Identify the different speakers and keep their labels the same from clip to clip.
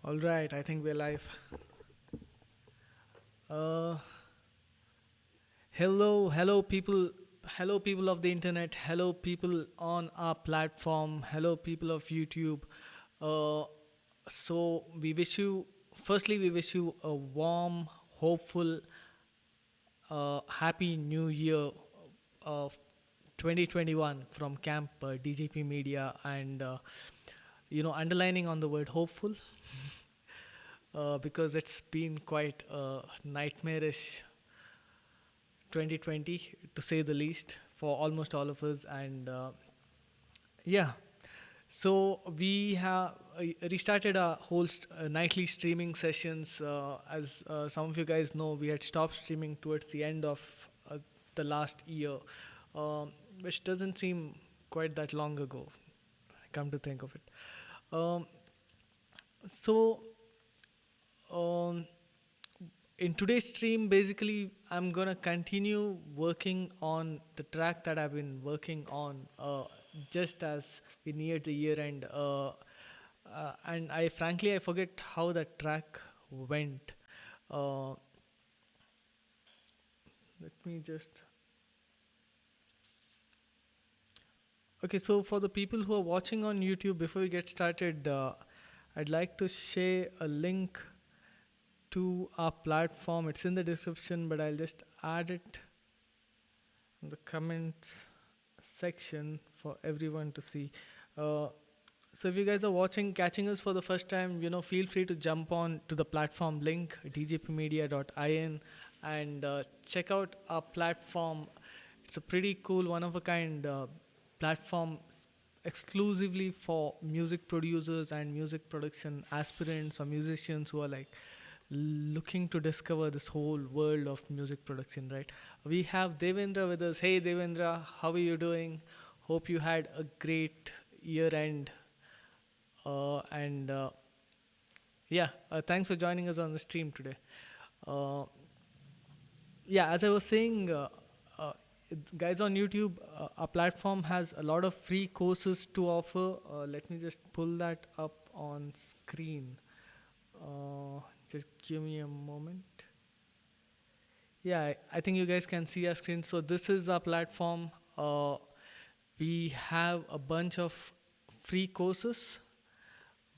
Speaker 1: All right, I think we're live. Uh, hello, people of the internet. Hello, people on our platform. Hello, people of YouTube. Uh, so we wish you. Firstly, we wish you a warm, hopeful, happy New Year of 2021 from Camp DJP Media, and underlining on the word hopeful. Because it's been quite a nightmarish 2020 to say the least for almost all of us. And yeah, so we have restarted our whole nightly streaming sessions. As some of you guys know, we had stopped streaming towards the end of the last year, which doesn't seem quite that long ago, come to think of it. um, so um, in today's stream, basically, I'm gonna continue working on the track that I've been working on just as we near the year end. And I frankly I forget how that track went. Uh, Let me just. Okay, so for the people who are watching on YouTube, before we get started, I'd like to share a link to our platform. It's in the description, but I'll just add it in the comments section for everyone to see. Uh, so if you guys are watching, catching us for the first time, feel free to jump on to the platform link, djpmedia.in, and check out our platform. It's a pretty cool, one of a kind platform exclusively for music producers and music production aspirants or musicians who are like looking to discover this whole world of music production, right? We have Devendra with us. Hey Devendra, how are you doing? Hope you had a great year end. And yeah, thanks for joining us on the stream today. Uh, yeah, as I was saying, uh, guys on YouTube, our platform has a lot of free courses to offer. Let me just pull that up on screen. Just give me a moment. Yeah, I think you guys can see our screen. So this is our platform. We have a bunch of free courses.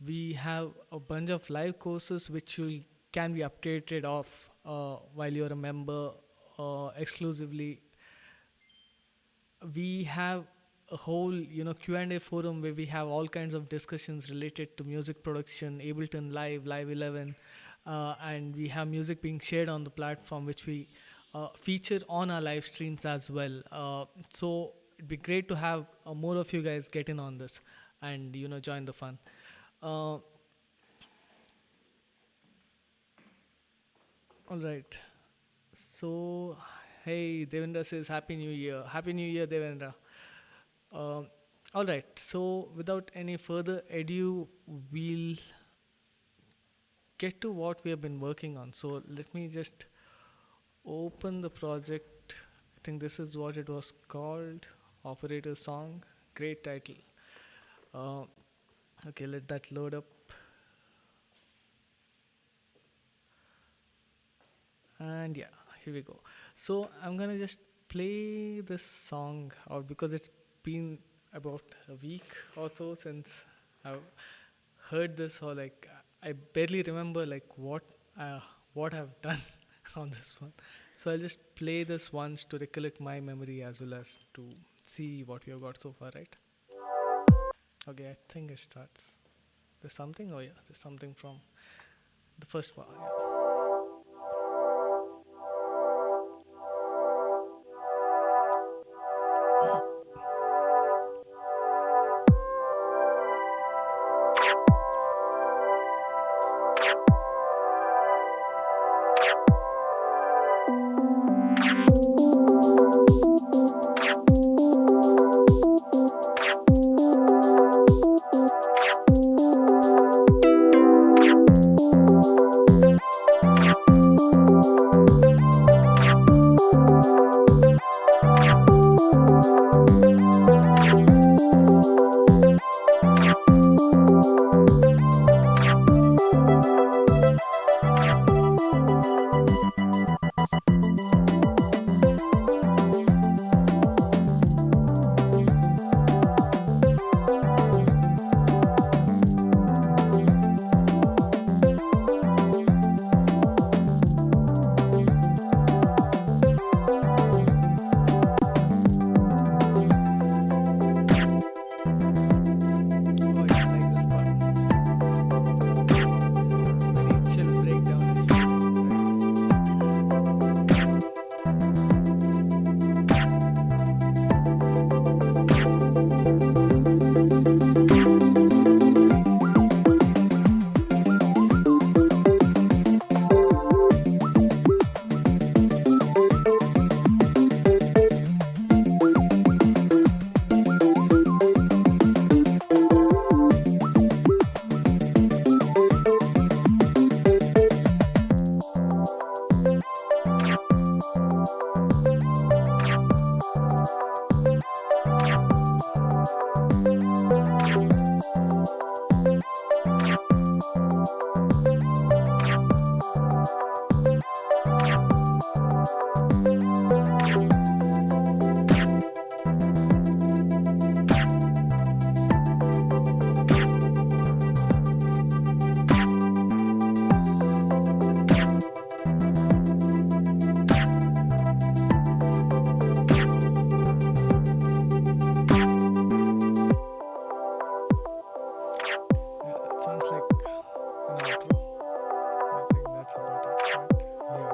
Speaker 1: We have a bunch of live courses which you can be updated off while you're a member exclusively. We have a whole Q&A forum where we have all kinds of discussions related to music production, Ableton Live, Live 11, and we have music being shared on the platform which we feature on our live streams as well. So it'd be great to have more of you guys get in on this and join the fun. All right. So, hey, Devendra says Happy New Year. Happy New Year, Devendra. Um, all right. So, without any further ado, we'll get to what we have been working on. So, let me just open the project. I think this is what it was called, Operator Song. Great title. Uh, okay, let that load up. And yeah, here we go. So I'm gonna just play this song out because it's been about a week or so since I've heard this, or like I barely remember like what uh, what I've done on this one. So I'll just play this once to recollect my memory as well as to see what we have got so far, right? Okay, I think it starts. There's something, oh yeah, there's something from the first one. Yeah. Oh yeah, I like this part. Very chill breakdown is right? Yeah, it sounds like an outro. I think that's about it, right? Yeah.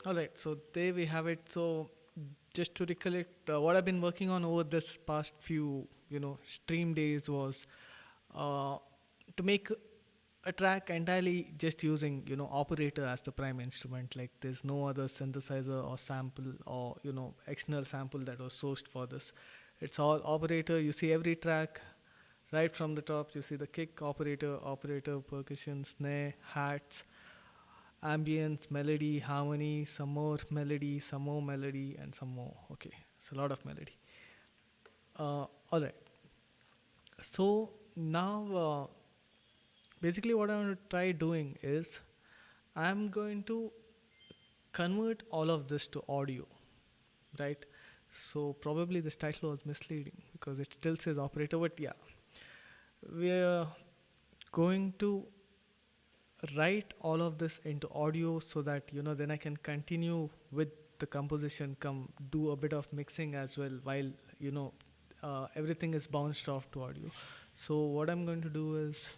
Speaker 1: All right, so there we have it. So just to recollect, what I've been working on over this past few, stream days was uh, to make a track entirely just using, operator as the prime instrument. Like there's no other synthesizer or sample or, external sample that was sourced for this. It's all operator. You see every track right from the top. You see the kick operator, percussion, snare, hats, ambience, melody, harmony, some more melody, and some more. Okay, it's a lot of melody. All right. So now, basically, what I'm going to try doing is I'm going to convert all of this to audio, right? So probably this title was misleading because it still says operator, but yeah, we're going to write all of this into audio so that then I can continue with the composition, come do a bit of mixing as well while you know everything is bounced off to audio. So what I'm going to do is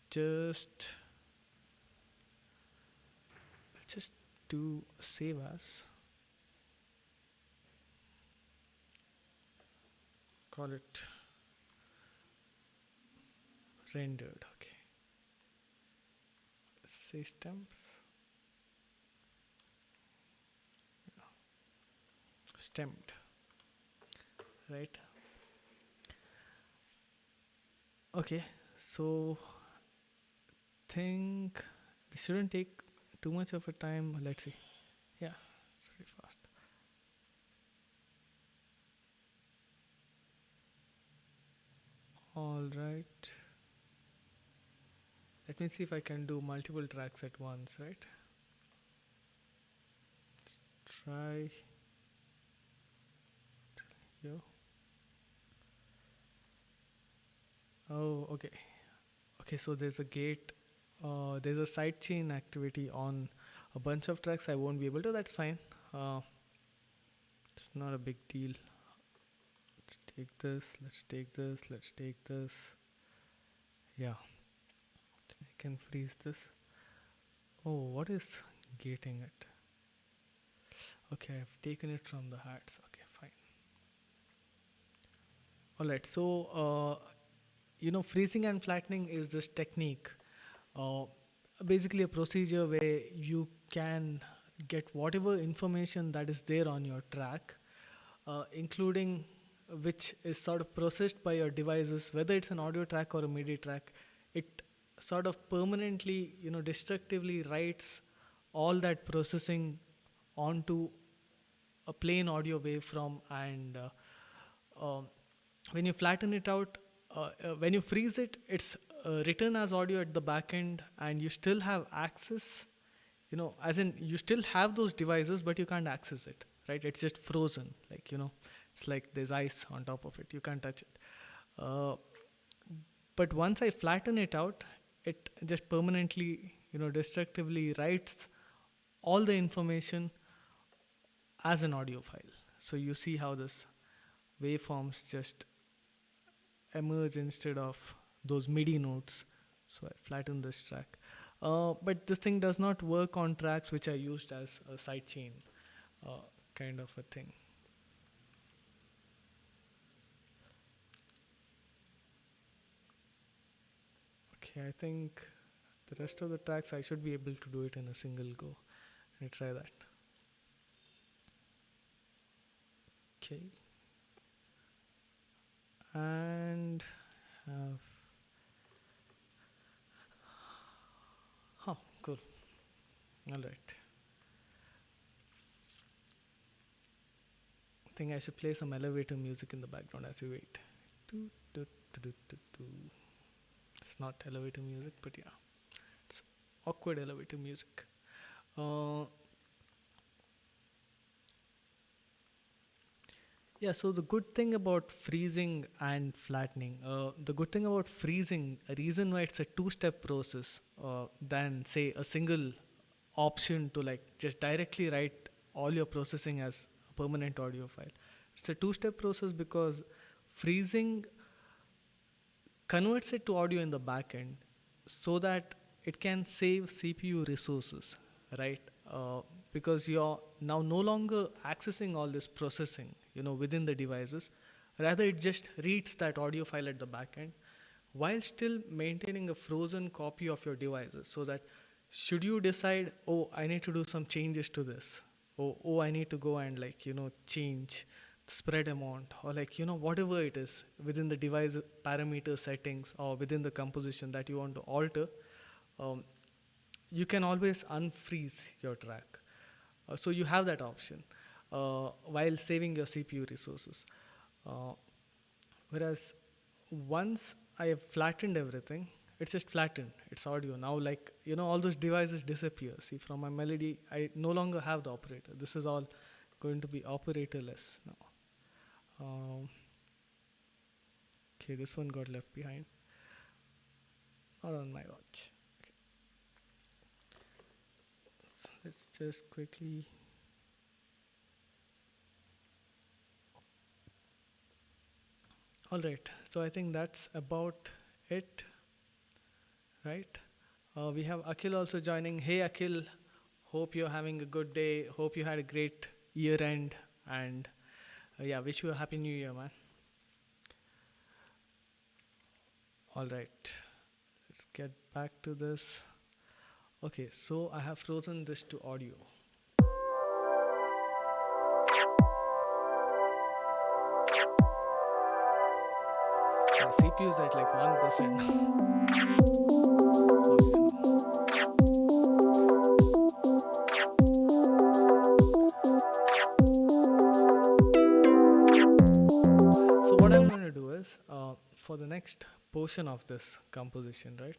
Speaker 1: just just do save as, call it rendered. Okay, systems, stemmed, right? Okay, so think this shouldn't take too much of a time. Let's see. Yeah, it's pretty fast. All right. Let me see if I can do multiple tracks at once, right? Let's try here. Oh, okay. Okay, so there's a gate. There's a sidechain activity on a bunch of tracks. I won't be able to. That's fine. Uh, it's not a big deal. Let's take this. Let's take this. Let's take this. Yeah, I can freeze this. Oh, what is gating it? Okay, I've taken it from the hats. Okay, fine. All right. So, freezing and flattening is this technique. Uh, Basically, a procedure where you can get whatever information that is there on your track, including which is sort of processed by your devices, whether it's an audio track or a MIDI track. It sort of permanently, destructively writes all that processing onto a plain audio waveform, and um, when you flatten it out, when you freeze it, it's written as audio at the back end, and you still have access, as in you still have those devices, but you can't access it, right? It's just frozen, like, it's like there's ice on top of it, you can't touch it. But once I flatten it out, it just permanently, destructively writes all the information as an audio file. So you see how this waveforms just emerge instead of those MIDI notes. So I flatten this track. But this thing does not work on tracks which are used as a sidechain kind of a thing. Okay, I think the rest of the tracks I should be able to do it in a single go. Let me try that. Okay. And have. Oh, cool. All right. I think I should play some elevator music in the background as we wait. It's not elevator music, but yeah, it's awkward elevator music. Yeah, so the good thing about freezing and flattening, the good thing about freezing, a reason why it's a two-step process than say a single option to like just directly write all your processing as a permanent audio file. It's a two-step process because freezing converts it to audio in the back end so that it can save CPU resources, right? Because you're now no longer accessing all this processing, within the devices. Rather, it just reads that audio file at the back end while still maintaining a frozen copy of your devices, so that should you decide, oh, I need to do some changes to this, oh, I need to go and change spread amount, or whatever it is within the device parameter settings or within the composition that you want to alter, you can always unfreeze your track. So you have that option while saving your CPU resources. Whereas once I have flattened everything, it's just flattened, it's audio. Now all those devices disappear. See, from my melody, I no longer have the operator. This is all going to be operatorless now. Okay, this one got left behind. Not on my watch. Okay. So let's just quickly. All right, so I think that's about it, right? We have Akhil also joining. Hey Akhil, hope you're having a good day. Hope you had a great year end, and yeah, wish you a happy new year, man. All right, let's get back to this. Okay, so I have frozen this to audio. My CPU is at like 1%. So what I'm going to do is, for the next portion of this composition, right?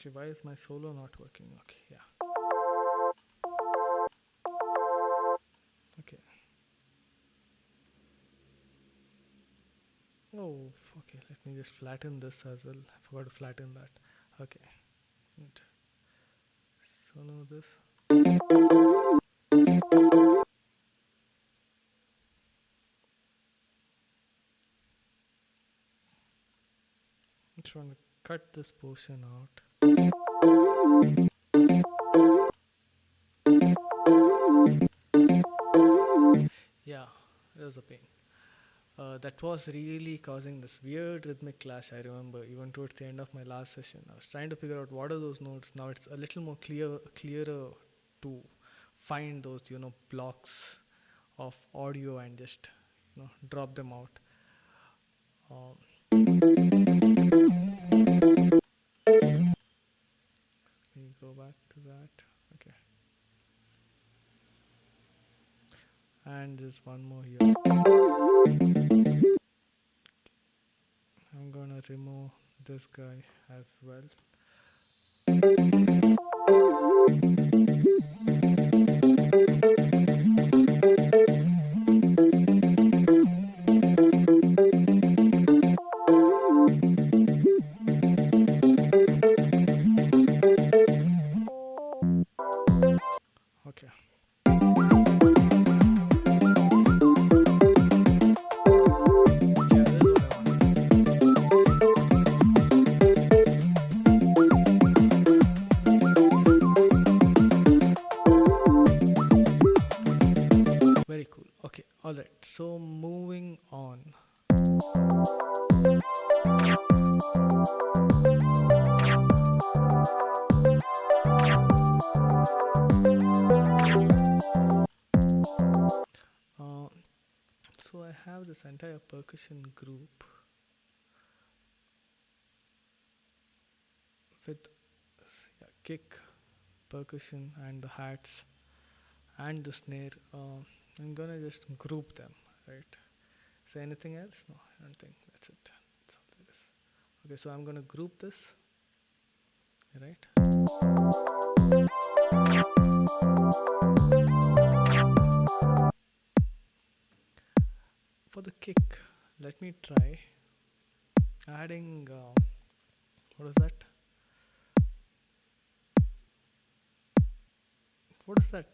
Speaker 1: Okay, why is my solo not working? Okay, yeah. Okay. Oh, okay. Let me just flatten this as well. I forgot to flatten that. Okay. And so now this. I'm trying to cut this portion out. Yeah, it was a pain. That was really causing this weird rhythmic clash. I remember even towards the end of my last session, I was trying to figure out what are those notes. Now it's a little more clearer to find those blocks of audio and just drop them out. Um, Let me go back to that. Okay, and there's one more here. I'm gonna remove this guy as well. Okay. Yeah, this is what I want. Very cool. Okay, all right. So moving on. Uh, so I have this entire percussion group with kick, percussion, and the hats and the snare. I'm gonna just group them, right? Is there anything else? No, I don't think that's it. That's all there is. Okay, so I'm gonna group this, right? For the kick, let me try adding. What is that? What is that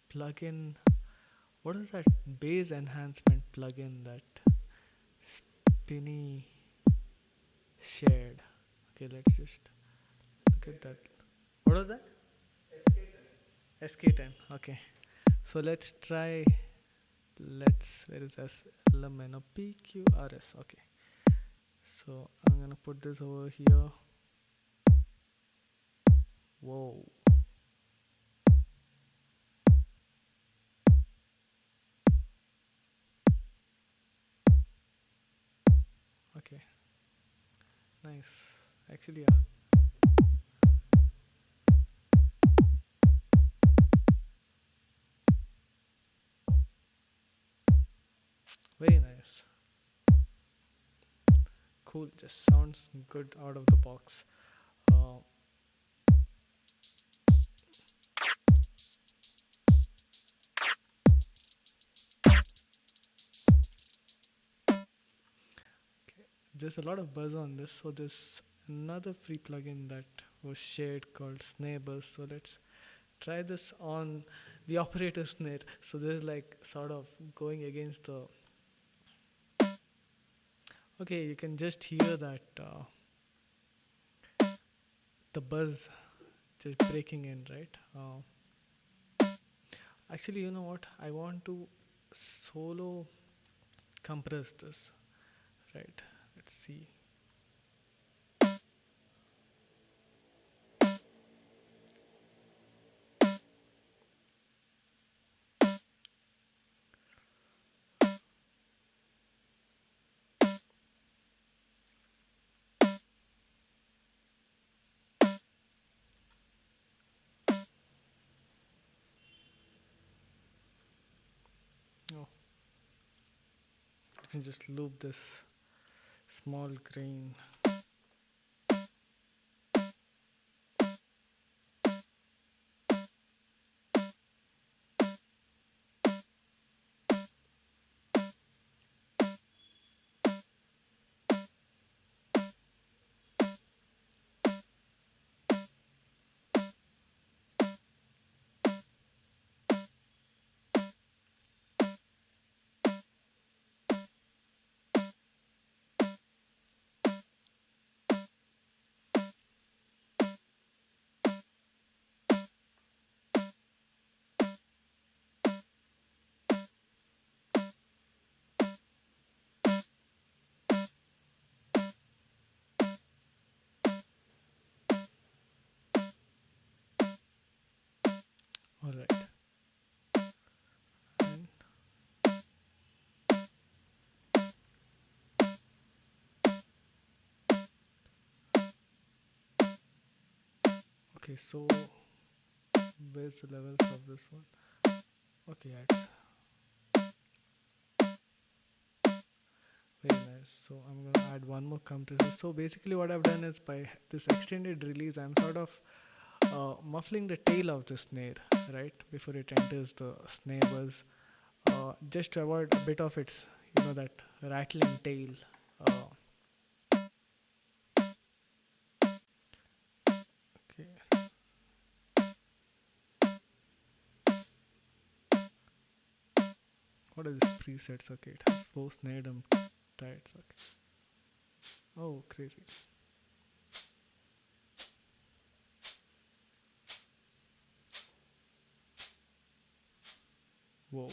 Speaker 1: plugin? What is that bass enhancement plugin that Spinny shared? Okay, let's just look at that. What was that? SK10. Okay. So let's try. Where is LMNO PQRS? Okay. So I'm gonna put this over here. Whoa. Okay. Nice. Actually, yeah. Very nice. Cool. Just sounds good out of the box. Uh, there's a lot of buzz on this, so there's another free plugin that was shared called Snare Buzz. So let's try this on the operator snare. So this is like sort of going against the. Okay, you can just hear that the buzz just breaking in, right? Actually, you know what? I want to solo compress this, right? Let's see. Oh, I can just loop this small grain. Okay, so where's the levels of this one? Okay, yeah, it's very nice. So I'm gonna add one more compressor. So basically, what I've done is by this extended release, I'm sort of muffling the tail of the snare, right, before it enters the snare buzz, just to avoid a bit of its, that rattling tail. Okay, what are these presets? Okay, it has four snare drum tights. Okay. Oh, crazy. Whoa.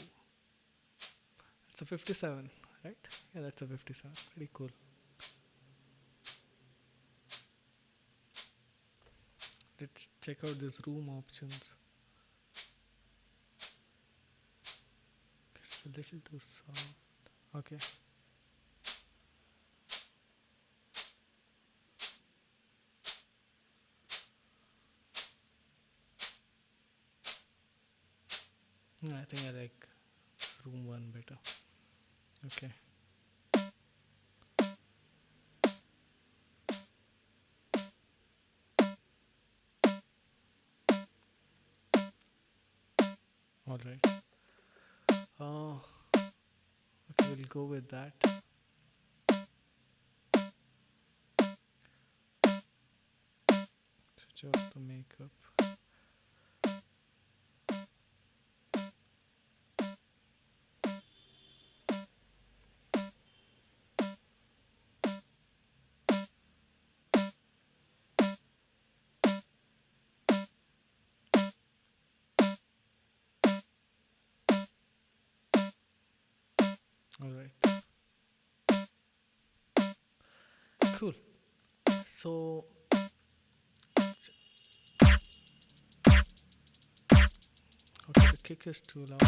Speaker 1: It's a 57, right? Yeah, that's a 57. Pretty cool. Let's check out these room options. It's a little too soft. Okay. I think I like this room one better. Okay. All right. Okay, we'll go with that. Switch off the makeup. All right. Cool. So, okay, the kick is too loud.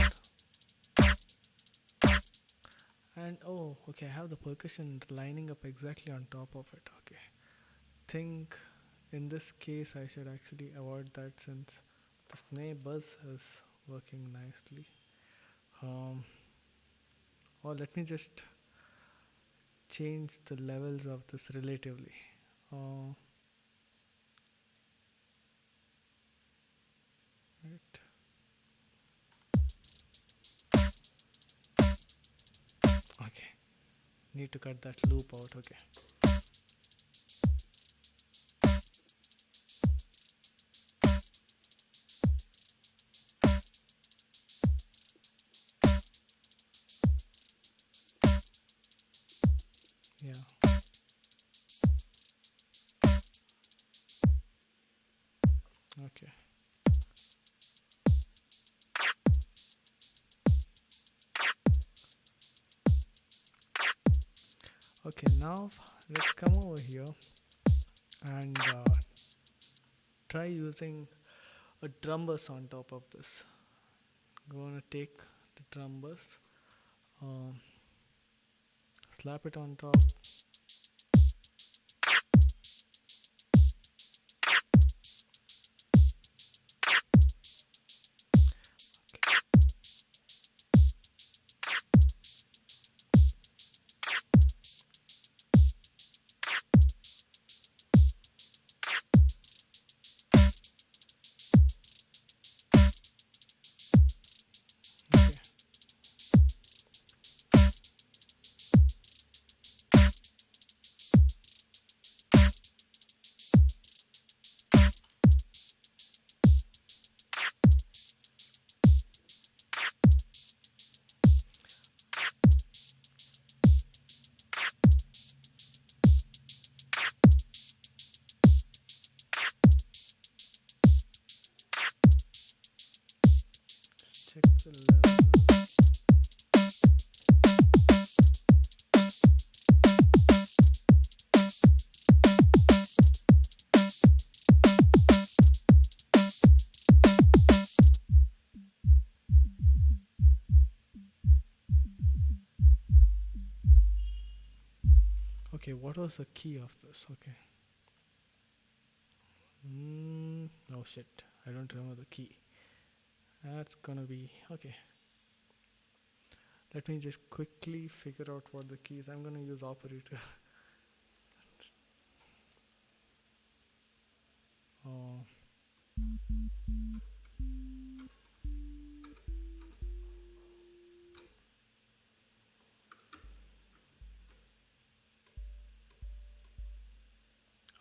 Speaker 1: And oh, okay, I have the percussion lining up exactly on top of it. Okay. Think in this case I should actually avoid that since the snare buzz is working nicely. Um, or let me just change the levels of this relatively. Uh, right. Okay. Need to cut that loop out. Okay. Yeah. Okay. Okay. Now let's come over here and try using a drum bus on top of this. I'm gonna take the drum bus, um, slap it on top. Okay. Check the level. Okay, what was the key of this? Okay. Oh shit, I don't remember the key. That's gonna be okay. Let me just quickly figure out what the key is. I'm gonna use operator.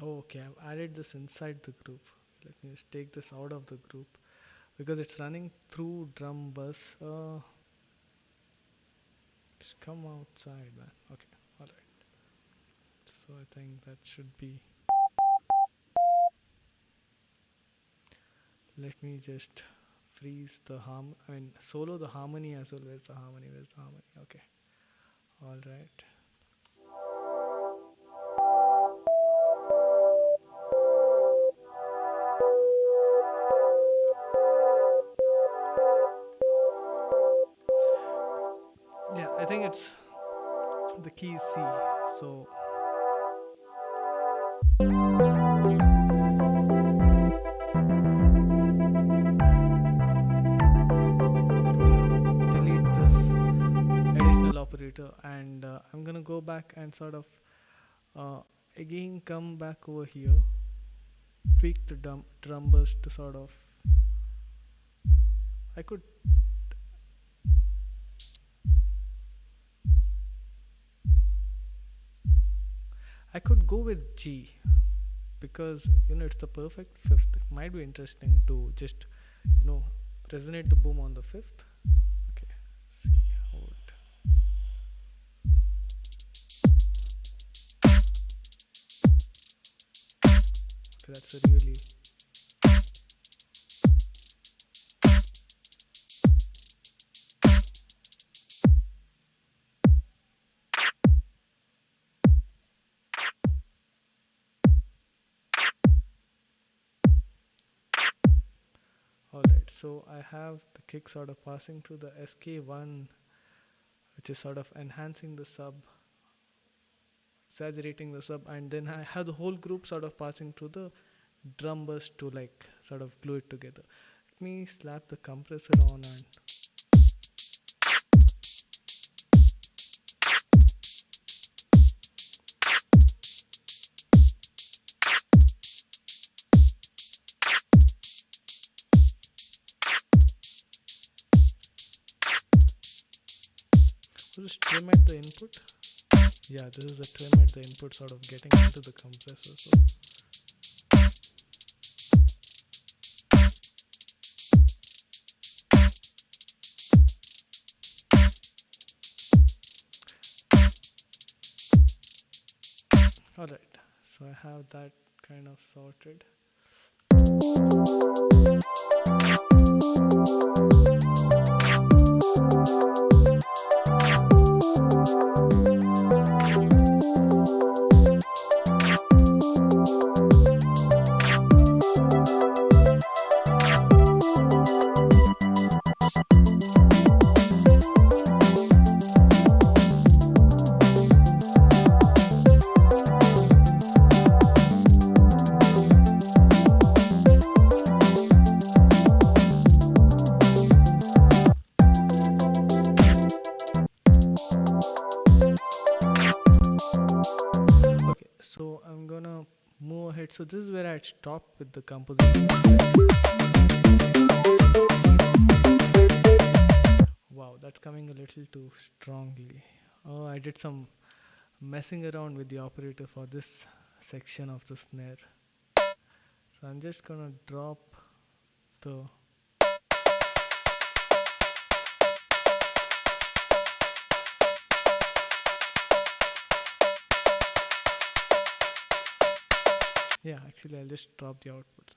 Speaker 1: Oh, okay, I've added this inside the group. Let me just take this out of the group because it's running through drum bus. Just come outside, man. Okay, alright. So I think that should be. Let me just freeze the solo the harmony as well. Where's the harmony? Where's the harmony? Okay, alright. Yeah, I think it's the key is C. So delete this additional operator, and I'm gonna go back and sort of again come back over here, tweak the drum bus to sort of. I could. I could go with G because it's the perfect fifth. It might be interesting to just resonate the boom on the fifth. Okay, C hold. Okay, that's a really. Alright, so I have the kick sort of passing through the SK1, which is sort of enhancing the sub, exaggerating the sub, and then I have the whole group sort of passing through the drum bus to like sort of glue it together. Let me slap the compressor on and. So just trim at the input. Yeah, this is the trim at the input sort of getting into the compressor. So alright, so I have that kind of sorted. So I'm gonna move ahead. So this is where I'd stop with the composition. Wow, that's coming a little too strongly. Oh, I did some messing around with the operator for this section of the snare. So I'm just gonna drop the. Yeah, actually I'll just drop the output.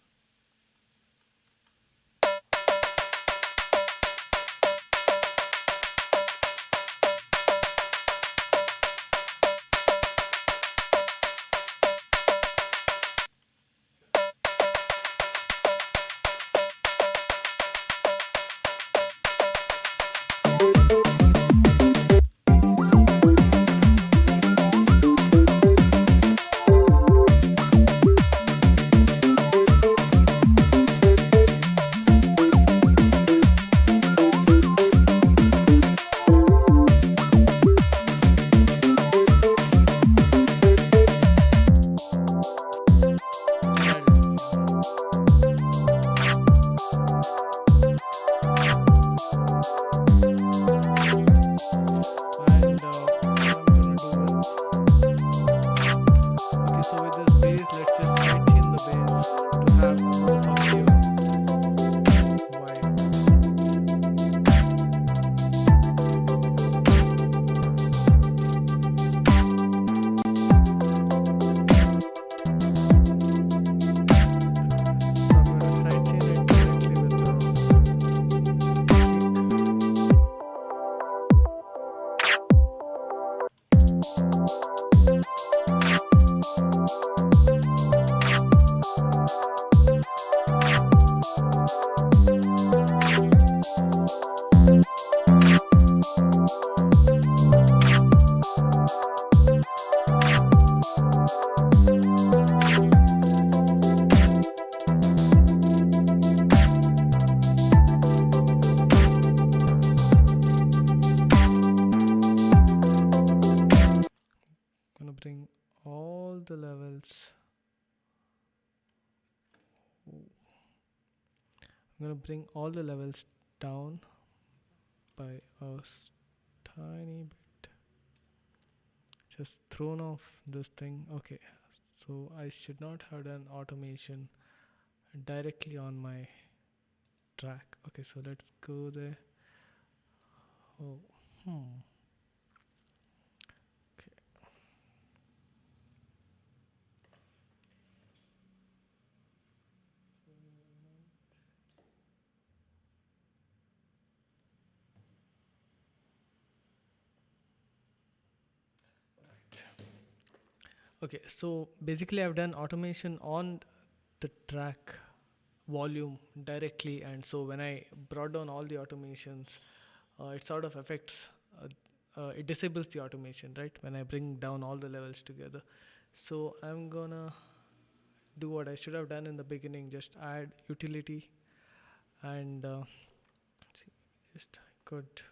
Speaker 1: bring all the levels. I'm gonna bring all the levels down by a tiny bit. Just thrown off this thing. Okay, so I should not have done automation directly on my track. Okay, so let's go there. Oh, okay. Okay, so basically I've done automation on the track volume directly, and so when I brought down all the automations, it sort of affects, it disables the automation, right, when I bring down all the levels together. So I'm gonna do what I should have done in the beginning, just add utility, and see, just I could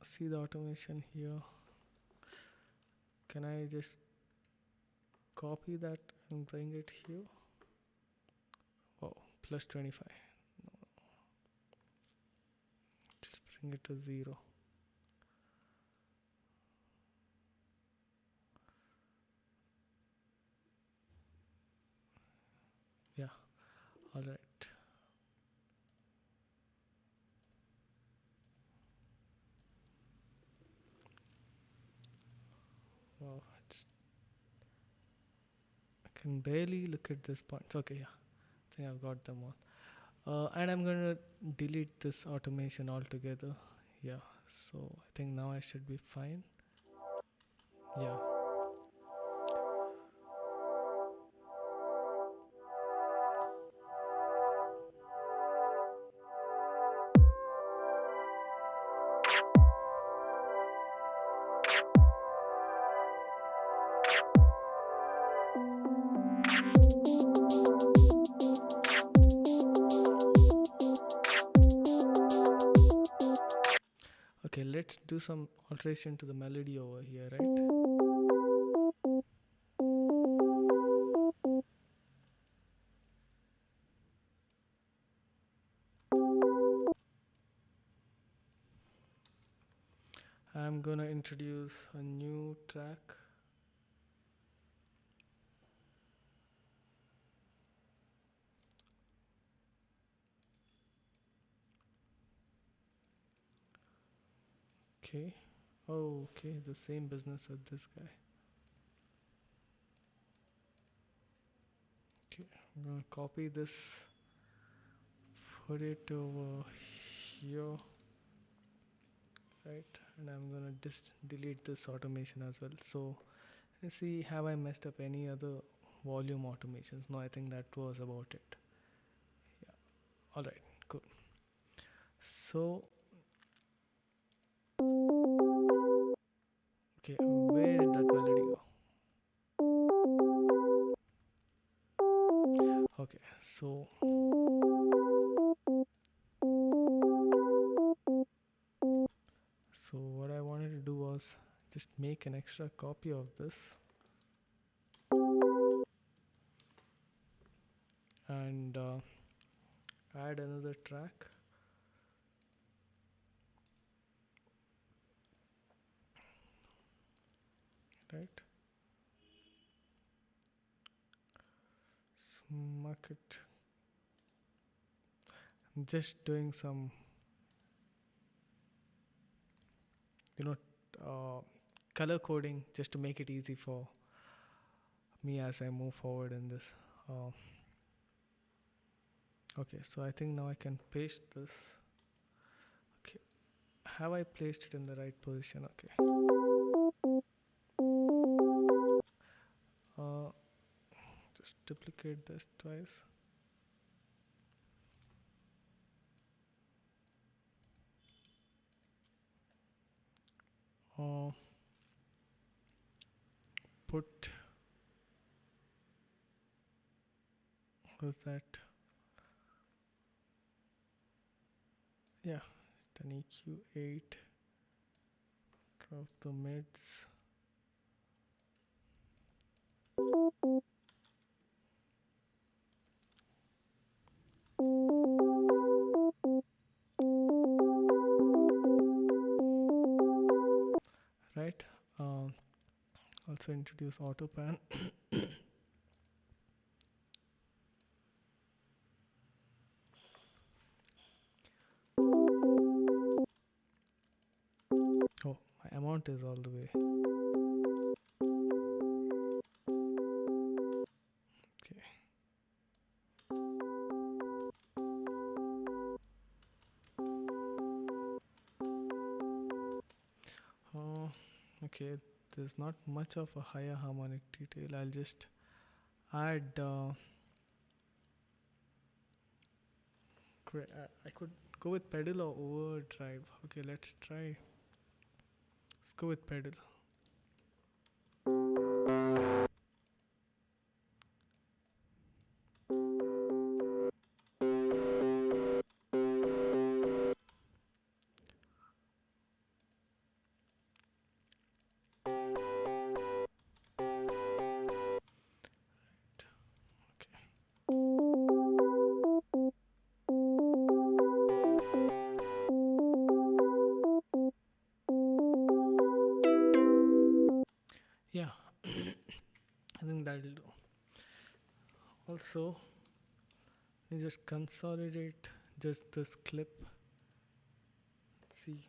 Speaker 1: see the automation here. Can I just copy that and bring it here? Oh, plus 25. No, just bring it to 0. Yeah, all right. Wow, I can barely look at this point. Okay, yeah, I think I've got them all. And I'm gonna delete this automation altogether. Yeah, so I think now I should be fine. Yeah. Okay, let's do some alteration to the melody over here, right? I'm gonna introduce a new track. Okay. Oh, okay, the same business as this guy. Okay, I'm gonna copy this, put it over here, right? And I'm gonna delete this automation as well. So let's see, have I messed up any other volume automations? No, I think that was about it. Yeah. All right. Cool. So okay, where did that melody go? Okay, so what I wanted to do was just make an extra copy of this and add another track. Right? Smack it. I'm just doing some, you know, color coding just to make it easy for me as I move forward in this. Okay, so I think now I can paste this. Okay, have I placed it in the right position? Okay. Just duplicate this twice. Put, what was that? Yeah, 10 EQ8, crop the mids. Right. Um, Also introduce auto pan. Oh, my amount is all the way. Okay. Oh, okay. There's not much of a higher harmonic detail. I'll just add. I could go with pedal or overdrive. Okay, let's try. Let's go with pedal. Okay. Yeah, I think that'll do. Also, you just consolidate just this clip. See.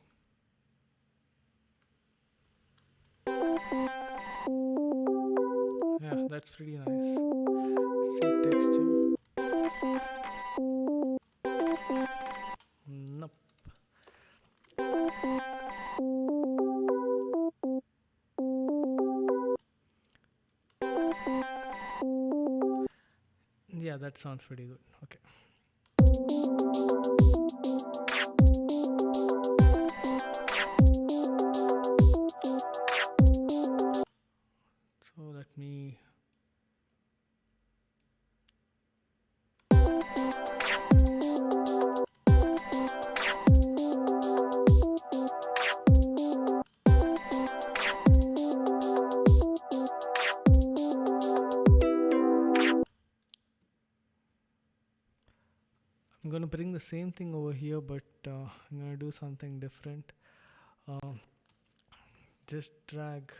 Speaker 1: Yeah, that's pretty nice. See texture. Nope. Yeah, that sounds pretty good. Okay. So let me. I'm gonna bring the same thing over here, but I'm gonna do something different. Um, just drag,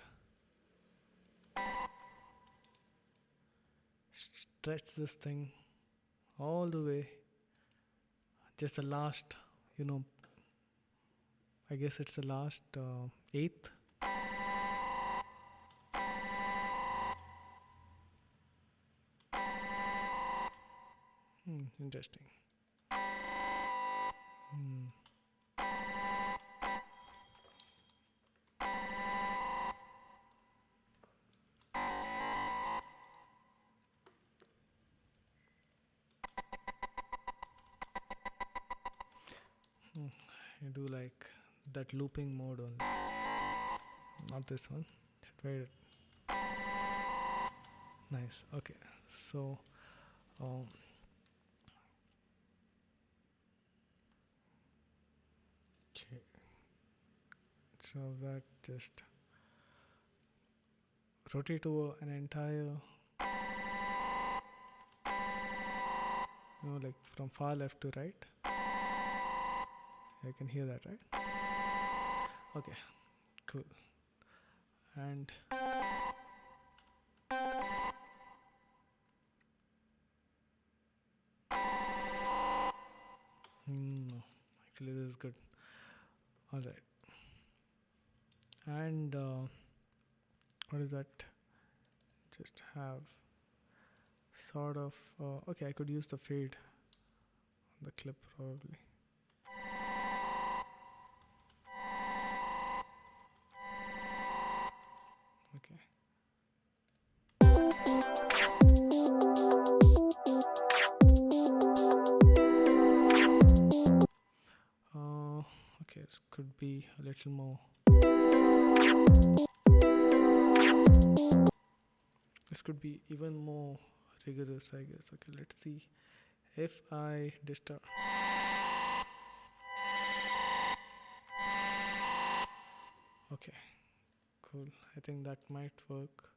Speaker 1: stretch this thing all the way. Just the last, you know, I guess it's the last eighth. Interesting. Hmm. I do like that looping mode only. Not this one. Should wait. Nice. Okay. So, um, okay. So that just rotate over an entire, like from far left to right. You can hear that, right? Okay. Cool. And no, actually this is good. All right. And what is that? Just have sort of. Okay, I could use the fade on the clip probably. Okay. Okay, this could be a little more. This could be even more rigorous, I guess. Okay, let's see if I disturb. Okay, cool. I think that might work.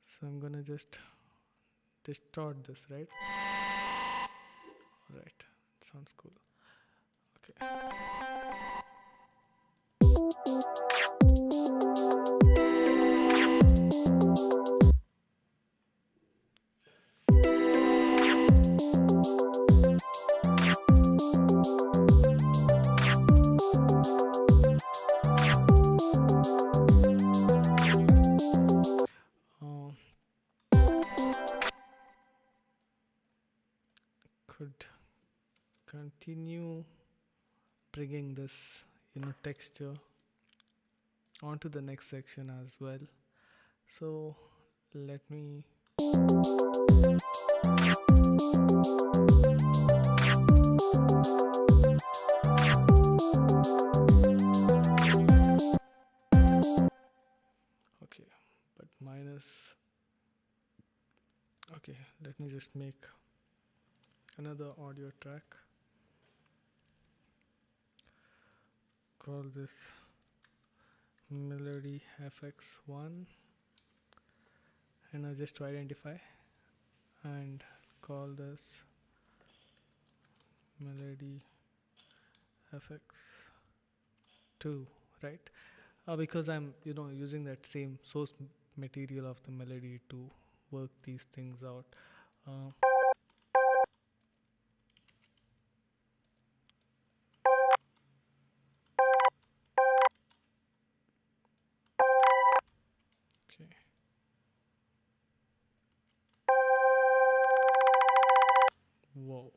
Speaker 1: So I'm gonna just distort this, right? Right. Sounds cool. Okay. Um, could continue bringing this, texture onto the next section as well. So let me. Okay, but minus. Okay, let me just make another audio track. Call this melody fx1, and I just to identify, and call this melody fx2, right? Because I'm using that same source material of the melody to work these things out. uh, okay. Whoa.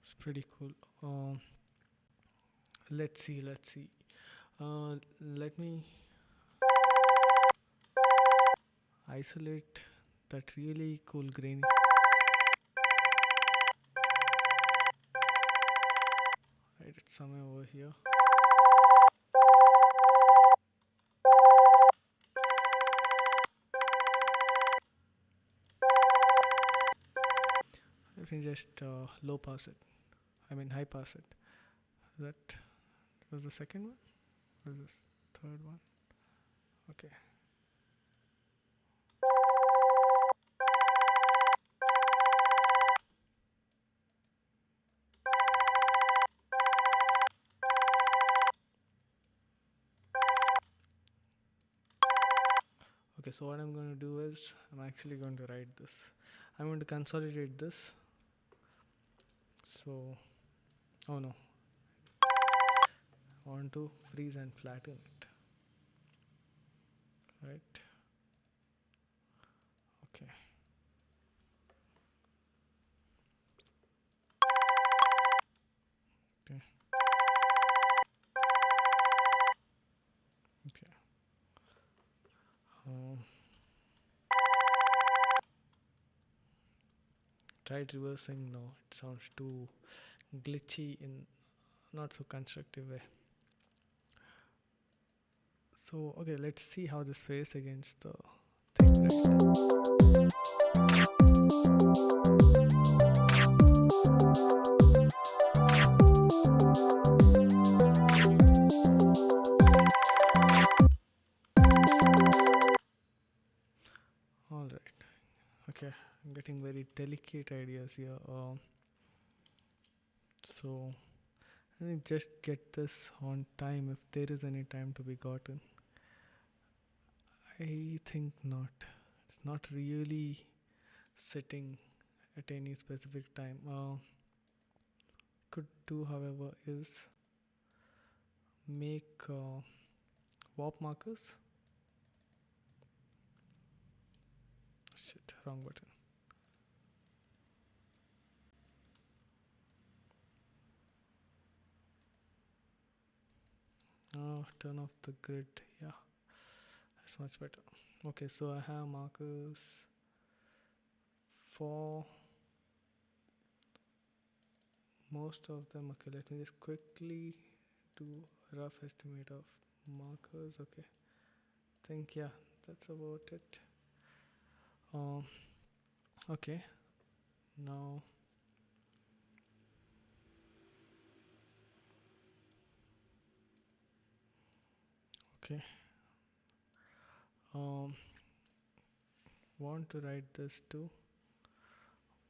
Speaker 1: It's pretty cool. Let's see. Let me isolate that really cool grainy. Right, it's somewhere over here. Let me just low pass it. I mean high pass it. That was the second one. Was this third one? Okay. Okay, so what I'm going to do is I'm actually going to write this. I'm going to consolidate this. So, oh no, I want to freeze and flatten it. Right? Okay. Okay. Okay. Um, tried reversing. No, it sounds too glitchy in not so constructive way. So okay, let's see how this fares against the thing, right? All right. Okay, I'm getting very delicate ideas here. So let me just get this on time if there is any time to be gotten. I think not. It's not really sitting at any specific time. Could do, however, is make warp markers. Shit, wrong button. Turn off the grid. Yeah, that's much better. Okay, so I have markers for most of them. Okay, let me just quickly do a rough estimate of markers. Okay, think yeah, that's about it. Um, Okay, now okay. Um, want to write this to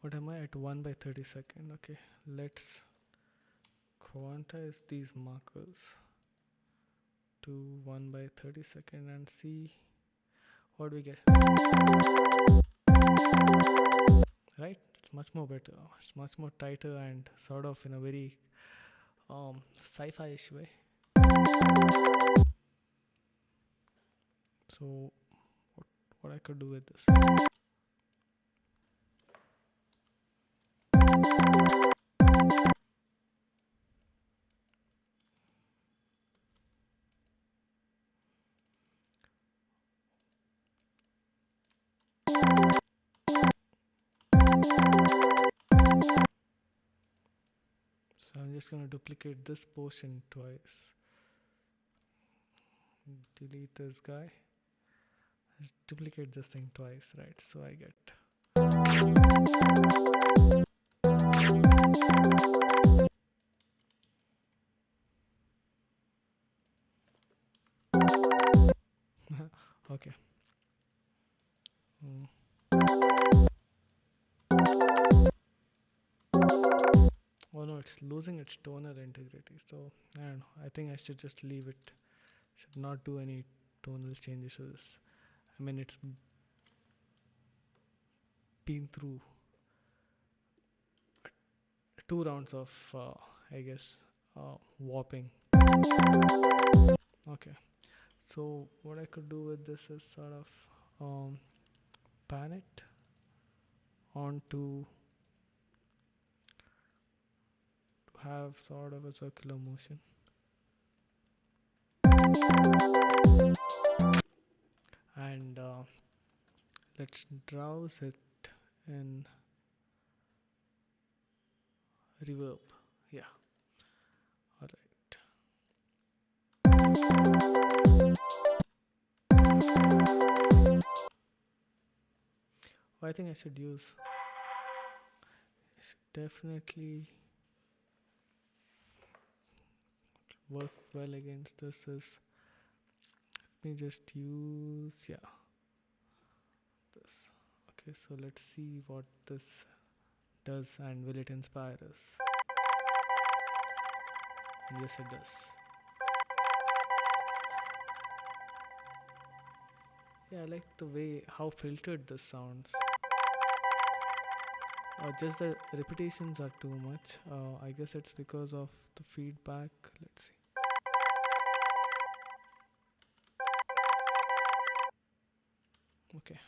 Speaker 1: what am I at 1 by 32nd? Okay, let's quantize these markers to 1 by 32nd and see what we get. Right? It's much more better. It's much more tighter and sort of in a very sci-fi-ish way. So what I could do with this? So I'm just going to duplicate this portion twice. Delete this guy. Just duplicate this thing twice, right? So I get. Okay. Oh no, it's losing its tonal integrity. So I don't know. I think I should just leave it. Should not do any tonal changes to this. I mean, it's been through 2 rounds of, I guess, warping. Okay. So what I could do with this is sort of pan it onto to have sort of a circular motion. And let's drowse it in reverb. Yeah. All right. I think I should definitely work well against this is let me just use this. Okay, so let's see what this does and will it inspire us. And yes, it does. Yeah, I like the way how filtered this sounds. Just the repetitions are too much. I guess it's because of the feedback. Let's see. Okay.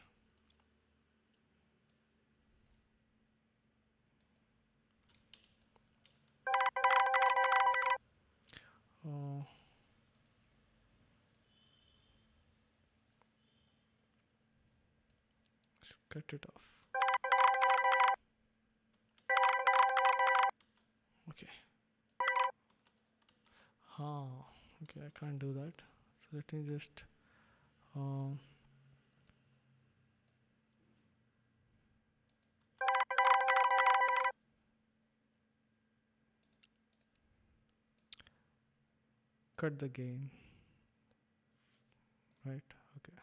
Speaker 1: Let's cut it off. Okay. Okay, I can't do that. So let me just cut the gain. Right, okay.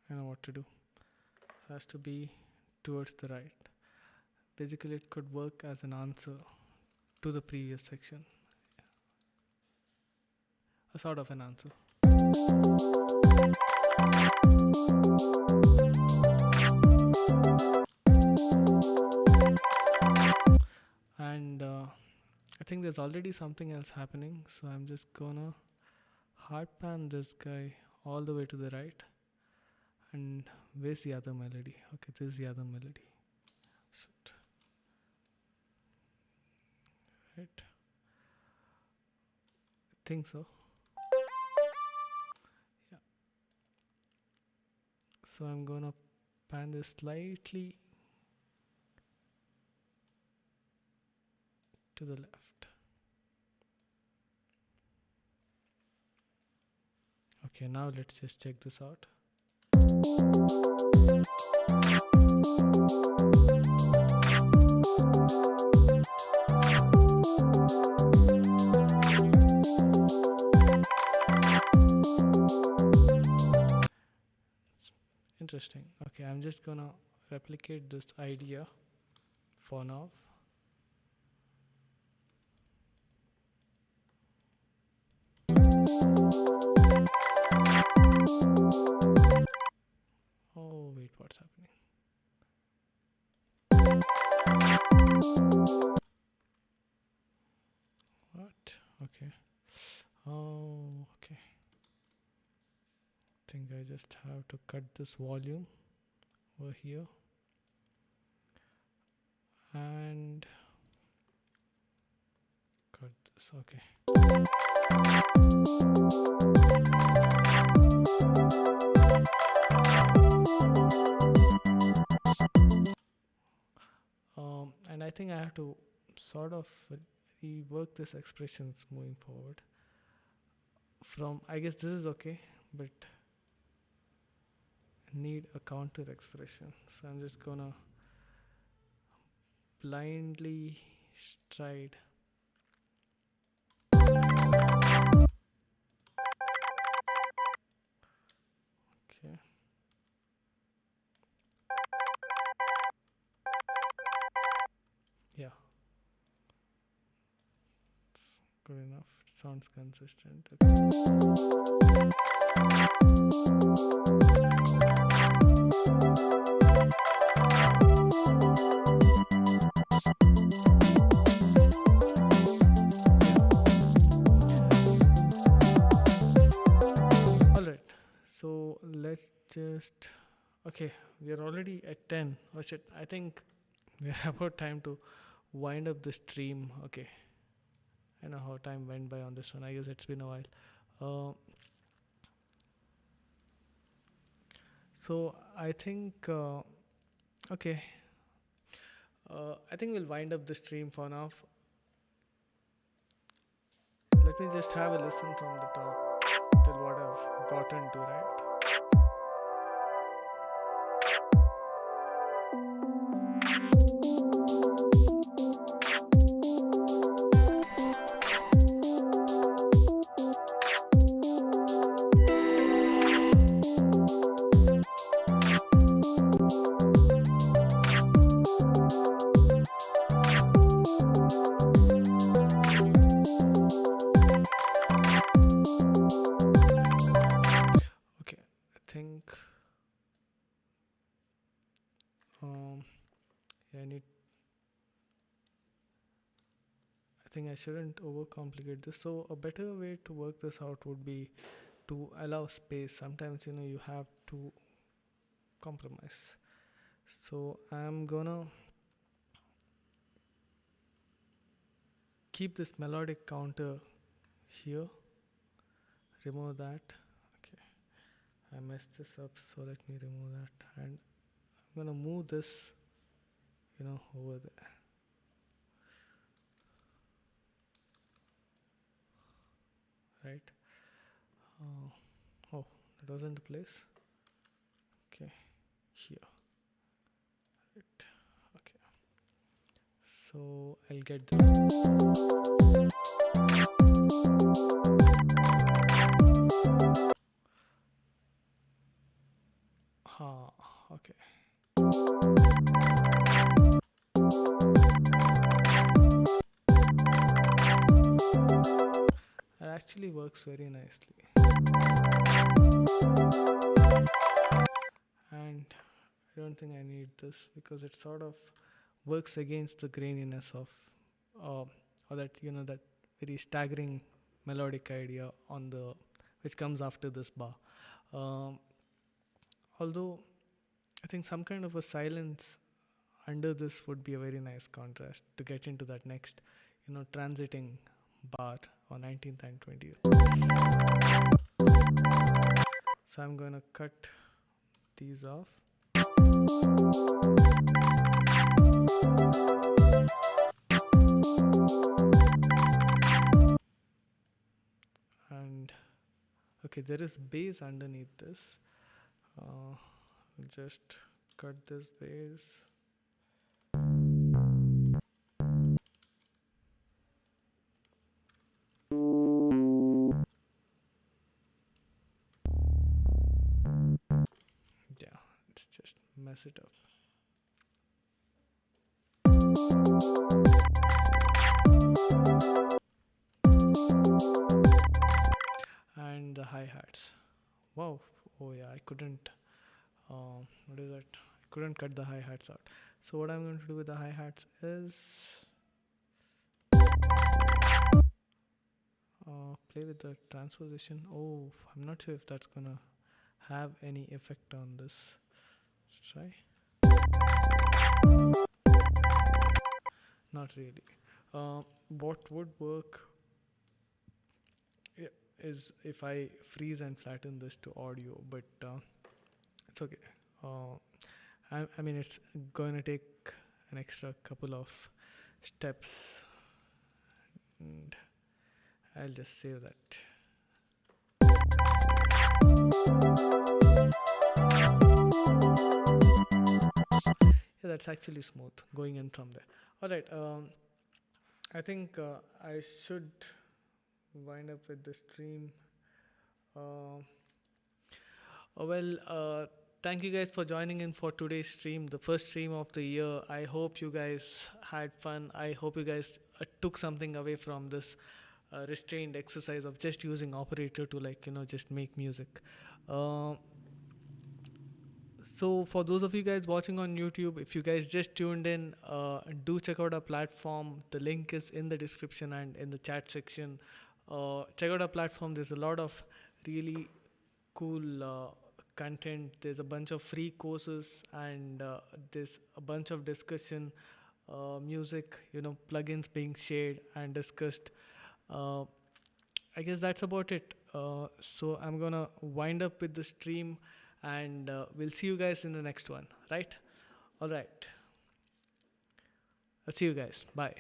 Speaker 1: I know what to do. It has to be towards the right. Basically, it could work as an answer to the previous section. A sort of an answer. And I think there's already something else happening, so I'm just gonna hard pan this guy all the way to the right. And where's the other melody? Okay, this is the other melody. Shit. Right? I think so. Yeah. So I'm gonna pan this slightly to the left. Okay, now let's just check this out. Interesting. Okay, I'm just gonna replicate this idea for now. Oh, wait, what's happening? What? Okay. Oh, okay. I think I just have to cut this volume over here and cut this. Okay. And I think I have to sort of rework this expressions moving forward. From, I guess this is okay, but need a counter expression. So I'm just gonna blindly stride. Okay. Yeah. It's good enough. It sounds consistent. Alright. So let's just. Okay, we are already at 10. Oh shit. I think we're about time to wind up the stream. Okay. I know how time went by on this one. I guess it's been a while. So I think okay. I think we'll wind up the stream for now. Let me just have a listen from the top till what I've gotten to, right? I think I shouldn't overcomplicate this. So a better way to work this out would be to allow space. Sometimes you have to compromise. So I'm gonna keep this melodic counter here. Remove that. Okay, I messed this up, so let me remove that, and I'm gonna move this over there. Right. Oh, that wasn't the place. Okay, here. Right. Okay. So I'll get this. Okay. That actually works very nicely. And I don't think I need this because it sort of works against the graininess of or that that very staggering melodic idea which comes after this bar. Although I think some kind of a silence under this would be a very nice contrast to get into that next transiting bar on 19th and 20th. So I'm going to cut these off. And a Okay, there is bass underneath this. Just cut this bass. Yeah, let's just mess it up. And the hi-hats. Wow. Oh yeah, I couldn't what is that? I couldn't cut the hi-hats out. So what I'm going to do with the hi-hats is play with the transposition. Oh, I'm not sure if that's gonna have any effect on this. Let's try. Not really. What would work is if I freeze and flatten this to audio, but it's okay. Uh, I mean, it's going to take an extra couple of steps, and I'll just save that. Yeah, that's actually smooth going in from there. All right. I think I should wind up with the stream. Uh, thank you guys for joining in for today's stream, the first stream of the year. I hope you guys had fun. I hope you guys took something away from this restrained exercise of just using operator to, like, just make music. Uh, so for those of you guys watching on YouTube, if you guys just tuned in, do check out our platform. The link is in the description and in the chat section. Check out our platform. There's a lot of really cool content. There's a bunch of free courses, and there's a bunch of discussion, music, plugins being shared and discussed. uh, I guess that's about it. So I'm gonna wind up with the stream, and we'll see you guys in the next one, right? All right, I'll see you guys. Bye.